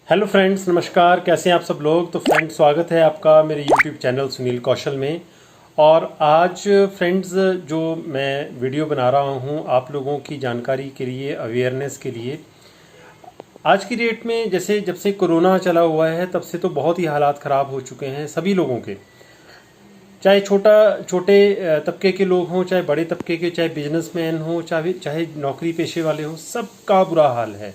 Hello friends, नमस्कार। कैसे हैं आप सब लोग। तो फ्रेंड्स, स्वागत है आपका मेरे यूट्यूब चैनल सुनील कौशल में। और आज फ्रेंड्स जो मैं वीडियो बना रहा हूं आप लोगों की जानकारी के लिए, अवेयरनेस के लिए। आज की डेट में जैसे जब से कोरोना चला हुआ है तब से तो बहुत ही हालात ख़राब हो चुके हैं सभी लोगों के, चाहे छोटे तबके के लोग हों, चाहे बड़े तबके के, चाहे बिजनेसमैन हों, चाहे नौकरी पेशे वाले हों, सबका बुरा हाल है।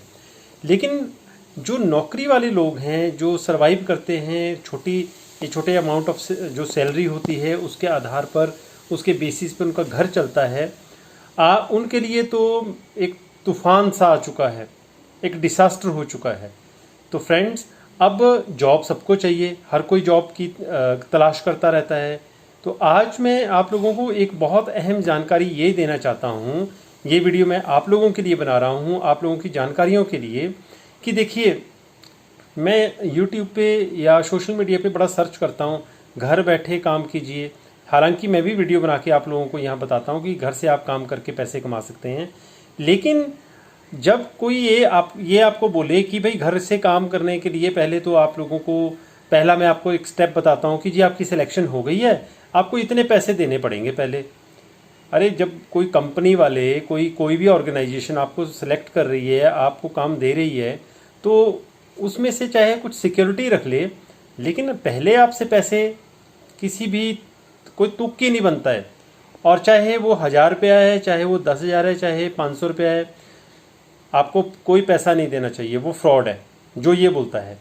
लेकिन जो नौकरी वाले लोग हैं, जो सरवाइव करते हैं, छोटे अमाउंट ऑफ जो सैलरी होती है उसके आधार पर, उसके बेसिस पर उनका घर चलता है, उनके लिए तो एक तूफान सा आ चुका है, एक डिसास्टर हो चुका है। तो फ्रेंड्स, अब जॉब सबको चाहिए, हर कोई जॉब की तलाश करता रहता है। तो आज मैं आप लोगों को एक बहुत अहम जानकारी ये देना चाहता हूँ। ये वीडियो मैं आप लोगों के लिए बना रहा हूँ, आप लोगों की जानकारियों के लिए, कि देखिए, मैं YouTube पे या सोशल मीडिया पे बड़ा सर्च करता हूँ, घर बैठे काम कीजिए। हालांकि मैं भी वीडियो बना के आप लोगों को यहाँ बताता हूँ कि घर से आप काम करके पैसे कमा सकते हैं। लेकिन जब कोई ये आपको बोले कि भाई घर से काम करने के लिए पहले तो आप लोगों को, पहला मैं आपको एक स्टेप बताता हूँ कि जी आपकी सिलेक्शन हो गई है, आपको इतने पैसे देने पड़ेंगे पहले। अरे, जब कोई कंपनी वाले, कोई भी ऑर्गेनाइजेशन आपको सिलेक्ट कर रही है, आपको काम दे रही है, तो उसमें से चाहे कुछ सिक्योरिटी रख ले, लेकिन पहले आपसे पैसे किसी भी, कोई तुक्की नहीं बनता है। और चाहे वो 1000 रुपया है, चाहे वो 10,000 है, चाहे 500 रुपया है, आपको कोई पैसा नहीं देना चाहिए। वो फ्रॉड है जो ये बोलता है।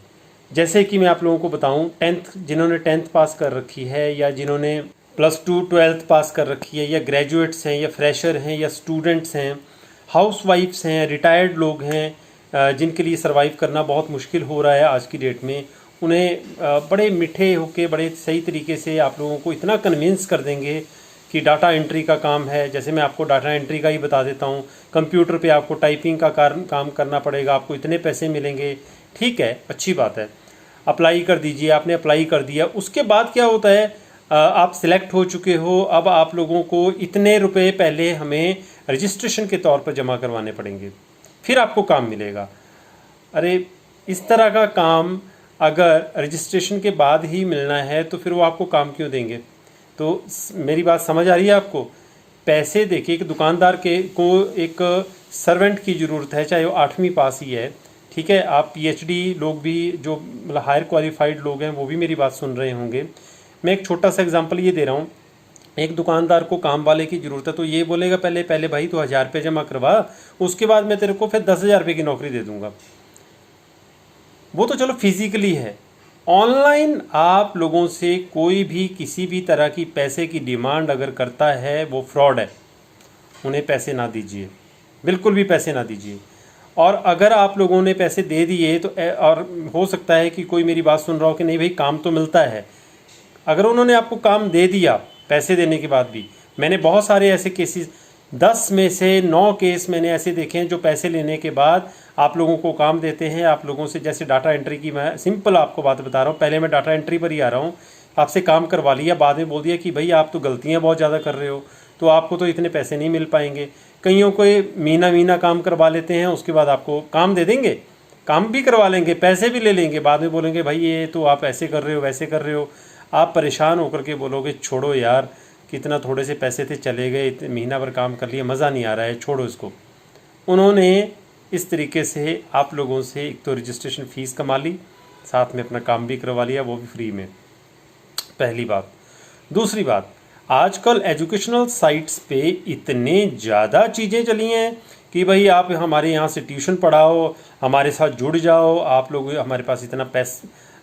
जैसे कि मैं आप लोगों को बताऊं, जिन्होंने टेंथ पास कर रखी है, या जिन्होंने +2 12th पास कर रखी है, या ग्रेजुएट्स हैं, या फ्रेशर हैं, या स्टूडेंट्स हैं, हाउसवाइफ्स हैं, रिटायर्ड लोग हैं, जिनके लिए सर्वाइव करना बहुत मुश्किल हो रहा है आज की डेट में, उन्हें बड़े मीठे होके, बड़े सही तरीके से आप लोगों को इतना कन्विंस कर देंगे कि डाटा एंट्री का काम है। जैसे मैं आपको डाटा एंट्री का ही बता देता हूँ, कंप्यूटर पे आपको टाइपिंग का काम करना पड़ेगा, आपको इतने पैसे मिलेंगे। ठीक है, अच्छी बात है, अप्लाई कर दीजिए। आपने अप्लाई कर दिया, उसके बाद क्या होता है, आप सिलेक्ट हो चुके हो, अब आप लोगों को इतने रुपए पहले हमें रजिस्ट्रेशन के तौर पर जमा करवाने पड़ेंगे, फिर आपको काम मिलेगा। अरे, इस तरह का काम अगर रजिस्ट्रेशन के बाद ही मिलना है तो फिर वो आपको काम क्यों देंगे। तो मेरी बात समझ आ रही है आपको। पैसे देखिए, एक दुकानदार को एक सर्वेंट की ज़रूरत है, चाहे वो 8वीं पास ही है। ठीक है, आप PhD लोग भी, जो मतलब हायर क्वालिफाइड लोग हैं, वो भी मेरी बात सुन रहे होंगे। मैं एक छोटा सा एग्जांपल ये दे रहा हूँ। एक दुकानदार को काम वाले की ज़रूरत है, तो ये बोलेगा पहले भाई तो 1000 रुपये जमा करवा, उसके बाद मैं तेरे को फिर 10,000 रुपये की नौकरी दे दूंगा। वो तो चलो फिजिकली है। ऑनलाइन आप लोगों से कोई भी किसी भी तरह की पैसे की डिमांड अगर करता है, वो फ्रॉड है। उन्हें पैसे ना दीजिए, बिल्कुल भी पैसे ना दीजिए। और अगर आप लोगों ने पैसे दे दिए तो और हो सकता है कि कोई मेरी बात सुन रहा हो कि नहीं भाई काम तो मिलता है, अगर उन्होंने आपको काम दे दिया पैसे देने के बाद भी, मैंने बहुत सारे ऐसे केसेस, 10 में से 9 केस मैंने ऐसे देखे हैं जो पैसे लेने के बाद आप लोगों को काम देते हैं। आप लोगों से, जैसे डाटा एंट्री की, मैं सिंपल आपको बात बता रहा हूँ, पहले मैं डाटा एंट्री पर ही आ रहा हूँ, आपसे काम करवा लिया, बाद में बोल दिया कि भाई आप तो गलतियाँ बहुत ज़्यादा कर रहे हो, तो आपको तो इतने पैसे नहीं मिल पाएंगे। कईयों को महीना काम करवा लेते हैं, उसके बाद आपको काम दे देंगे, काम भी करवा लेंगे, पैसे भी ले लेंगे, बाद में बोलेंगे भाई ये तो आप ऐसे कर रहे हो, वैसे कर रहे हो। आप परेशान होकर के बोलोगे छोड़ो यार, कितना थोड़े से पैसे थे, चले गए, महीना भर काम कर लिया, मज़ा नहीं आ रहा है, छोड़ो इसको। उन्होंने इस तरीके से आप लोगों से एक तो रजिस्ट्रेशन फ़ीस कमा ली, साथ में अपना काम भी करवा लिया, वो भी फ्री में। पहली बात। दूसरी बात, आजकल एजुकेशनल साइट्स पे इतने ज़्यादा चीज़ें चली हैं कि भाई आप हमारे यहाँ से ट्यूशन पढ़ाओ, हमारे साथ जुड़ जाओ, आप लोग, हमारे पास इतना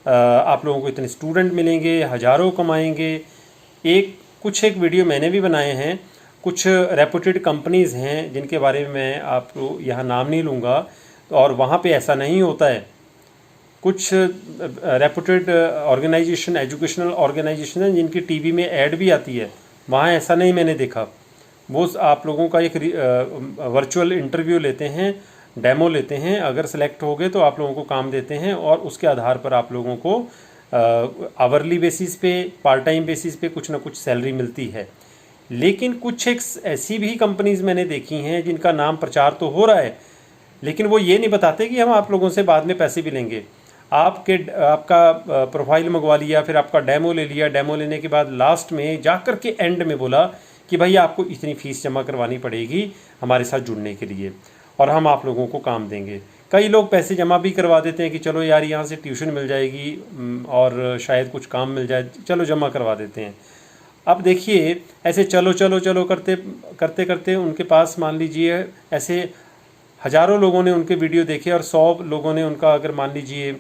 आप लोगों को इतने स्टूडेंट मिलेंगे, हज़ारों कमाएंगे। कुछ एक वीडियो मैंने भी बनाए हैं, कुछ रेपुटेड कंपनीज़ हैं जिनके बारे में मैं आपको यहाँ नाम नहीं लूँगा, और वहाँ पे ऐसा नहीं होता है। कुछ रेपुटेड ऑर्गेनाइजेशन, एजुकेशनल ऑर्गेनाइजेशन हैं जिनकी टीवी में ऐड भी आती है, वहाँ ऐसा नहीं मैंने देखा। वो आप लोगों का एक वर्चुअल इंटरव्यू लेते हैं, डेमो लेते हैं, अगर सेलेक्ट हो गए तो आप लोगों को काम देते हैं, और उसके आधार पर आप लोगों को आवरली बेसिस पे, पार्ट टाइम बेसिस पे कुछ ना कुछ सैलरी मिलती है। लेकिन कुछ एक ऐसी भी कंपनीज़ मैंने देखी हैं जिनका नाम प्रचार तो हो रहा है, लेकिन वो ये नहीं बताते कि हम आप लोगों से बाद में पैसे भी लेंगे। आपका प्रोफाइल मंगवा लिया, फिर आपका डेमो ले लिया, डेमो लेने के बाद लास्ट में जाकर के एंड में बोला कि भाई आपको इतनी फ़ीस जमा करवानी पड़ेगी हमारे साथ जुड़ने के लिए और हम आप लोगों को काम देंगे। कई लोग पैसे जमा भी करवा देते हैं कि चलो यार यहाँ से ट्यूशन मिल जाएगी और शायद कुछ काम मिल जाए, चलो जमा करवा देते हैं। अब देखिए ऐसे चलो चलो चलो करते करते करते उनके पास मान लीजिए ऐसे हज़ारों लोगों ने उनके वीडियो देखे और 100 लोगों ने उनका अगर मान लीजिए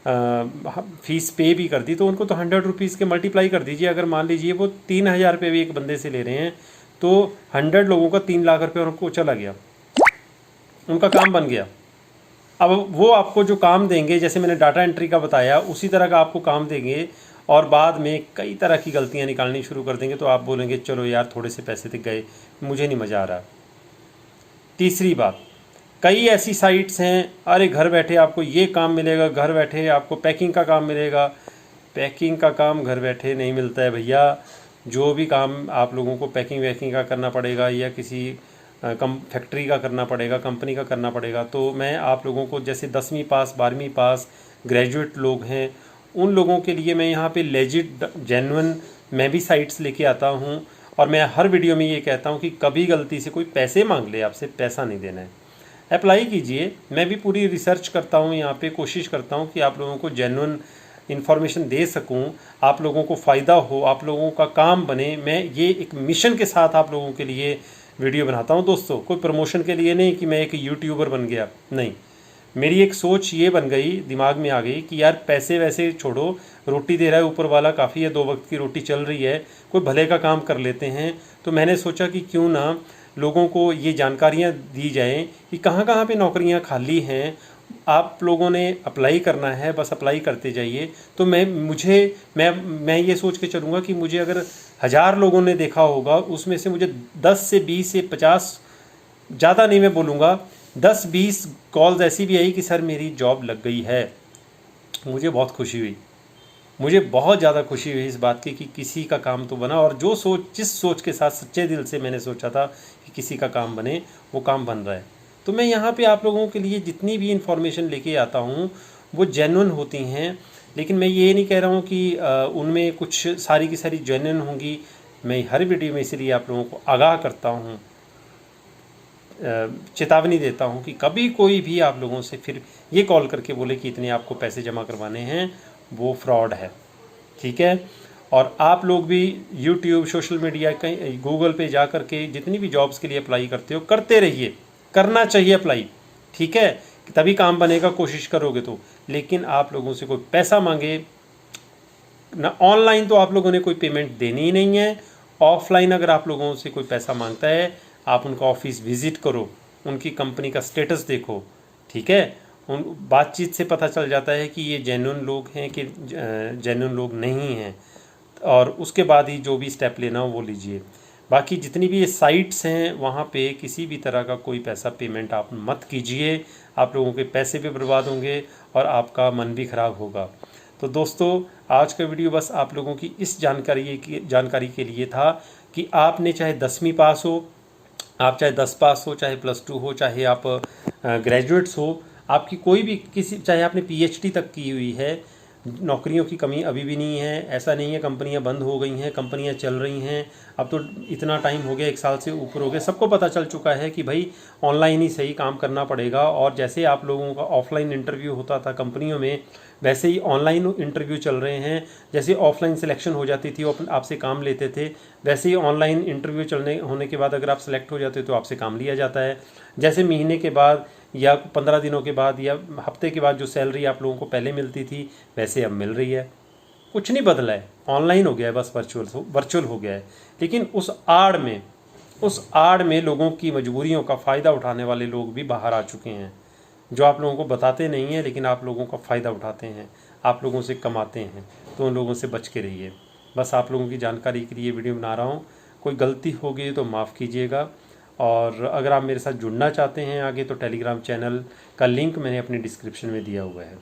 फ़ीस पे भी कर दी, तो उनको तो 100 रुपीज़ के मल्टीप्लाई कर दीजिए। अगर मान लीजिए वो 3000 रुपये भी एक बंदे से ले रहे हैं तो 100 लोगों का 3 लाख रुपये उनको चला गया, उनका काम बन गया। अब वो आपको जो काम देंगे, जैसे मैंने डाटा एंट्री का बताया, उसी तरह का आपको काम देंगे और बाद में कई तरह की गलतियां निकालनी शुरू कर देंगे। तो आप बोलेंगे चलो यार थोड़े से पैसे तक गए, मुझे नहीं मज़ा आ रहा। तीसरी बात, कई ऐसी साइट्स हैं, अरे घर बैठे आपको ये काम मिलेगा, घर बैठे आपको पैकिंग का काम मिलेगा। पैकिंग का काम घर बैठे नहीं मिलता है भैया। जो भी काम आप लोगों को पैकिंग वैकिंग का करना पड़ेगा या किसी फैक्ट्री का करना पड़ेगा, कंपनी का करना पड़ेगा। तो मैं आप लोगों को, जैसे 10वीं पास 12वीं पास ग्रेजुएट लोग हैं, उन लोगों के लिए मैं यहाँ पे लेजिट जेन्युइन मैं भी साइट्स लेके आता हूँ और मैं हर वीडियो में ये कहता हूँ कि कभी गलती से कोई पैसे मांग ले, आपसे पैसा नहीं देना है, अप्लाई कीजिए। मैं भी पूरी रिसर्च करता हूँ यहाँ पे, कोशिश करता हूँ कि आप लोगों को जेन्युइन इन्फॉर्मेशन दे सकूँ, आप लोगों को फ़ायदा हो, आप लोगों का काम बने। मैं ये एक मिशन के साथ आप लोगों के लिए वीडियो बनाता हूँ दोस्तों, कोई प्रमोशन के लिए नहीं कि मैं एक यूट्यूबर बन गया, नहीं। मेरी एक सोच ये बन गई, दिमाग में आ गई कि यार पैसे वैसे छोड़ो, रोटी दे रहा है ऊपर वाला, काफ़ी है, 2 वक्त की रोटी चल रही है, कोई भले का काम कर लेते हैं। तो मैंने सोचा कि क्यों ना लोगों को ये जानकारियाँ दी जाएँ कि कहाँ कहाँ पे नौकरियाँ खाली हैं, आप लोगों ने अप्लाई करना है, बस अप्लाई करते जाइए। तो मैं ये सोच के चलूँगा कि मुझे अगर 1000 लोगों ने देखा होगा, उसमें से मुझे 10 से 20 से 50, ज़्यादा नहीं मैं बोलूँगा, 10-20 कॉल्स ऐसी भी आई कि सर मेरी जॉब लग गई है। मुझे बहुत खुशी हुई, मुझे बहुत ज़्यादा खुशी हुई इस बात की कि किसी का काम तो बना। और जिस सोच के साथ सच्चे दिल से मैंने सोचा था कि किसी का काम बने, वो काम बन रहा है। तो मैं यहाँ पे आप लोगों के लिए जितनी भी इन्फॉर्मेशन लेके आता हूँ वो जेन्युइन होती हैं, लेकिन मैं ये नहीं कह रहा हूँ कि उनमें कुछ सारी की सारी जेन्युइन होंगी। मैं हर वीडियो में इसलिए आप लोगों को आगाह करता हूँ, चेतावनी देता हूँ कि कभी कोई भी आप लोगों से फिर ये कॉल करके बोले कि इतने आपको पैसे जमा करवाने हैं, वो फ्रॉड है, ठीक है। और आप लोग भी यूट्यूब, सोशल मीडिया, कहीं गूगल पे जा कर के जितनी भी जॉब्स के लिए अप्लाई करते हो, करते रहिए, करना चाहिए अप्लाई, ठीक है, तभी काम बनेगा, कोशिश करोगे तो। लेकिन आप लोगों से कोई पैसा मांगे ना, ऑनलाइन तो आप लोगों ने कोई पेमेंट देनी ही नहीं है। ऑफलाइन अगर आप लोगों से कोई पैसा मांगता है, आप उनका ऑफिस विज़िट करो, उनकी कंपनी का स्टेटस देखो, ठीक है। उन बातचीत से पता चल जाता है कि ये जेन्युइन लोग हैं कि जेन्युइन लोग नहीं हैं, और उसके बाद ही जो भी स्टेप लेना हो वो लीजिए। बाकी जितनी भी ये साइट्स हैं वहाँ पे किसी भी तरह का कोई पैसा पेमेंट आप मत कीजिए, आप लोगों के पैसे भी बर्बाद होंगे और आपका मन भी ख़राब होगा। तो दोस्तों आज का वीडियो बस आप लोगों की इस जानकारी के लिए था कि आपने चाहे 10वीं पास हो, आप चाहे 10 पास हो, चाहे +2 हो, चाहे आप ग्रेजुएट्स हो, आपकी कोई भी चाहे आपने PhD तक की हुई है, नौकरियों की कमी अभी भी नहीं है। ऐसा नहीं है कंपनियां बंद हो गई हैं, कंपनियां चल रही हैं। अब तो इतना टाइम हो गया, 1 साल से ऊपर हो गया, सबको पता चल चुका है कि भाई ऑनलाइन ही सही काम करना पड़ेगा। और जैसे आप लोगों का ऑफलाइन इंटरव्यू होता था कंपनियों में, वैसे ही ऑनलाइन इंटरव्यू चल रहे हैं। जैसे ऑफलाइन सिलेक्शन हो जाती थी, वो आपसे काम लेते थे, वैसे ही ऑनलाइन इंटरव्यू होने के बाद अगर आप सेलेक्ट हो जाते हो तो आपसे काम लिया जाता है। जैसे महीने के बाद या 15 दिनों के बाद या हफ्ते के बाद जो सैलरी आप लोगों को पहले मिलती थी, वैसे अब मिल रही है। कुछ नहीं बदला है, ऑनलाइन हो गया है, बस वर्चुअल हो गया है। लेकिन उस आड़ में लोगों की मजबूरियों का फ़ायदा उठाने वाले लोग भी बाहर आ चुके हैं, जो आप लोगों को बताते नहीं हैं, लेकिन आप लोगों का फ़ायदा उठाते हैं, आप लोगों से कमाते हैं। तो उन लोगों से बच के रहिए। बस आप लोगों की जानकारी के लिए वीडियो बना रहा हूँ। कोई गलती हो गई तो माफ़ कीजिएगा। और अगर आप मेरे साथ जुड़ना चाहते हैं आगे, तो टेलीग्राम चैनल का लिंक मैंने अपने डिस्क्रिप्शन में दिया हुआ है।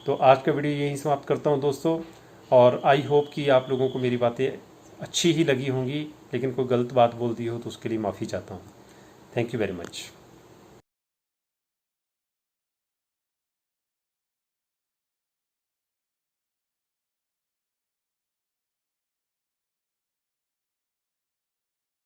तो आज का वीडियो यहीं समाप्त करता हूं दोस्तों, और आई होप कि आप लोगों को मेरी बातें अच्छी ही लगी होंगी, लेकिन कोई गलत बात बोल दी हो तो उसके लिए माफ़ी चाहता हूं। Thank you very much.